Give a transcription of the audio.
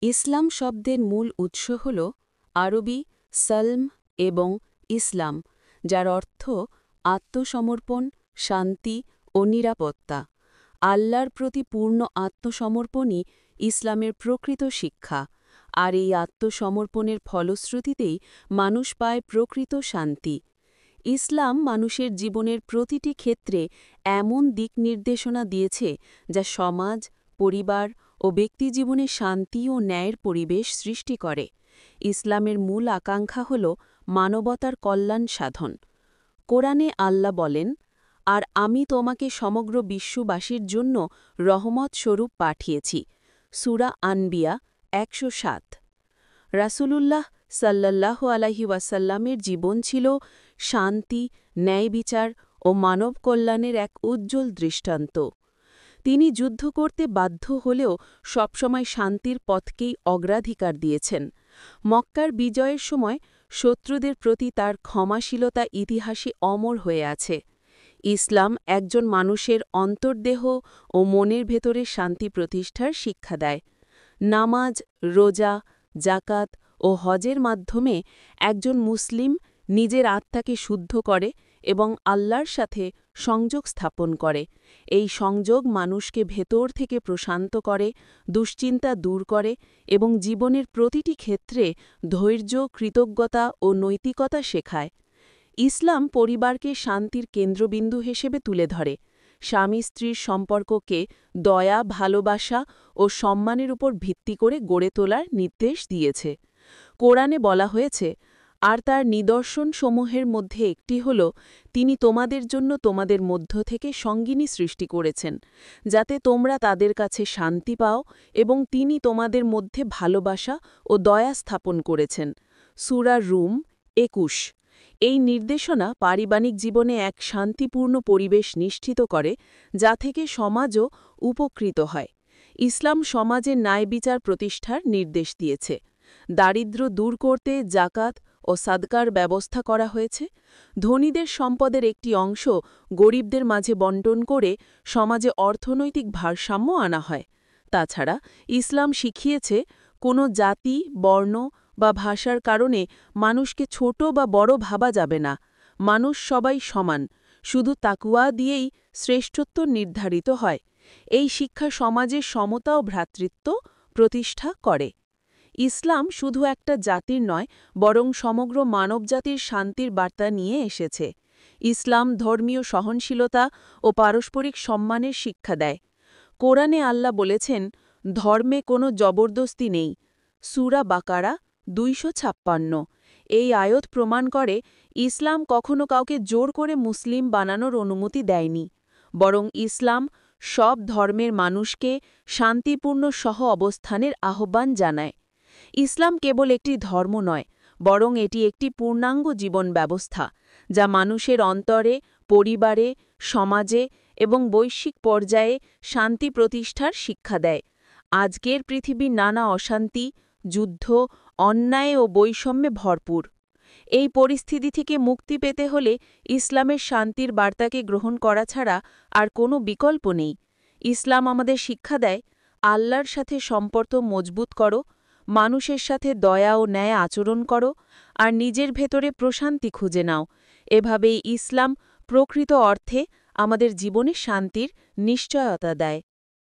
ইসলাম শব্দের মূল উৎস হল আরবি সালম এবং ইসলাম, যার অর্থ আত্মসমর্পণ, শান্তি ও নিরাপত্তা। আল্লাহর প্রতি পূর্ণ আত্মসমর্পণই ইসলামের প্রকৃত শিক্ষা, আর এই আত্মসমর্পণের ফলশ্রুতিতেই মানুষ পায় প্রকৃত শান্তি। ইসলাম মানুষের জীবনের প্রতিটি ক্ষেত্রে এমন দিক নির্দেশনা দিয়েছে যা সমাজ, পরিবার ও ব্যক্তিজীবনে শান্তি ও ন্যায়ের পরিবেশ সৃষ্টি করে। ইসলামের মূল আকাঙ্ক্ষা হল মানবতার কল্যাণ সাধন। কোরআনে আল্লাহ বলেন, আর আমি তোমাকে সমগ্র বিশ্ববাসীর জন্য রহমত স্বরূপ পাঠিয়েছি। সূরা আনবিয়া ১০৭। রাসূলুল্লাহ সাল্লাল্লাহু আলাইহি ওয়াসাল্লামের জীবন ছিল শান্তি, ন্যায় বিচার ও মানব কল্যাণের এক উজ্জ্বল দৃষ্টান্ত। তিনি যুদ্ধ করতে বাধ্য হলেও সবসময় শান্তির পথকেই অগ্রাধিকার দিয়েছেন। মক্কার বিজয়ের সময় শত্রুদের প্রতি তার ক্ষমাশীলতা ইতিহাসে অমর হয়ে আছে। ইসলাম একজন মানুষের অন্তর্দেহ ও মনের ভেতরে শান্তি প্রতিষ্ঠার শিক্ষা দেয়। নামাজ, রোজা, জাকাত ও হজের মাধ্যমে একজন মুসলিম নিজের আত্মাকে শুদ্ধ করে এবং আল্লাহর সাথে সংযোগ স্থাপন করে। এই সংযোগ মানুষকে ভেতর থেকে প্রশান্ত করে, দুশ্চিন্তা দূর করে এবং জীবনের প্রতিটি ক্ষেত্রে ধৈর্য, কৃতজ্ঞতা ও নৈতিকতা শেখায়। ইসলাম পরিবারকে শান্তির কেন্দ্রবিন্দু হিসেবে তুলে ধরে। স্বামী-স্ত্রীর সম্পর্ককে দয়া, ভালোবাসা ও সম্মানের উপর ভিত্তি করে গড়ে তোলার নির্দেশ দিয়েছে। কোরআনে বলা হয়েছে, আর তার নিদর্শনসমূহের মধ্যে একটি হল, তিনি তোমাদের জন্য তোমাদের মধ্য থেকে সঙ্গিনী সৃষ্টি করেছেন, যাতে তোমরা তাদের কাছে শান্তি পাও, এবং তিনি তোমাদের মধ্যে ভালোবাসা ও দয়া স্থাপন করেছেন। সূরা রুম ২১। এই নির্দেশনা পারিবারিক জীবনে এক শান্তিপূর্ণ পরিবেশ নিশ্চিত করে, যা থেকে সমাজও উপকৃত হয়। ইসলাম সমাজে ন্যায়বিচার প্রতিষ্ঠার নির্দেশ দিয়েছে। দারিদ্র্য দূর করতে জাকাত ও সাদকার ব্যবস্থা করা হয়েছে। ধনীদের সম্পদের একটি অংশ গরিবদের মাঝে বণ্টন করে সমাজে অর্থনৈতিক ভারসাম্য আনা হয়। তাছাড়া ইসলাম শিখিয়েছে, কোনো জাতি, বর্ণ বা ভাষার কারণে মানুষকে ছোট বা বড় ভাবা যাবে না। মানুষ সবাই সমান, শুধু তাকওয়া দিয়েই শ্রেষ্ঠত্ব নির্ধারিত হয়। এই শিক্ষা সমাজের সমতা ও ভ্রাতৃত্ব প্রতিষ্ঠা করে। ইসলাম শুধু একটা জাতির নয়, বরং সমগ্র মানবজাতির শান্তির বার্তা নিয়ে এসেছে। ইসলাম ধর্মীয় সহনশীলতা ও পারস্পরিক সম্মানের শিক্ষা দেয়। কোরআনে আল্লাহ বলেছেন, ধর্মে কোনো জবরদস্তি নেই। সূরা বাকারা ২৫৬। এই আয়াত প্রমাণ করে, ইসলাম কখনো কাউকে জোর করে মুসলিম বানানোর অনুমতি দেয়নি, বরং ইসলাম সব ধর্মের মানুষকে শান্তিপূর্ণ সহ অবস্থানের আহ্বান জানায়। ইসলাম কেবল একটি ধর্ম নয়, বরং এটি একটি পূর্ণাঙ্গ জীবন ব্যবস্থা, যা মানুষের অন্তরে, পরিবারে, সমাজে এবং বৈশ্বিক পর্যায়ে শান্তি প্রতিষ্ঠার শিক্ষা দেয়। আজকের পৃথিবী নানা অশান্তি, যুদ্ধ, অন্যায় ও বৈষম্যে ভরপুর। এই পরিস্থিতি থেকে মুক্তি পেতে হলে ইসলামের শান্তির বার্তাকে গ্রহণ করা ছাড়া আর কোনো বিকল্প নেই। ইসলাম আমাদের শিক্ষা দেয়, আল্লাহর সাথে সম্পর্ক মজবুত করো, মানুষের সাথে দয়া ও ন্যায় আচরণ করো, আর নিজের ভেতরে প্রশান্তি খুঁজে নাও। এভাবেই ইসলাম প্রকৃত অর্থে আমাদের জীবনে শান্তির নিশ্চয়তা দেয়।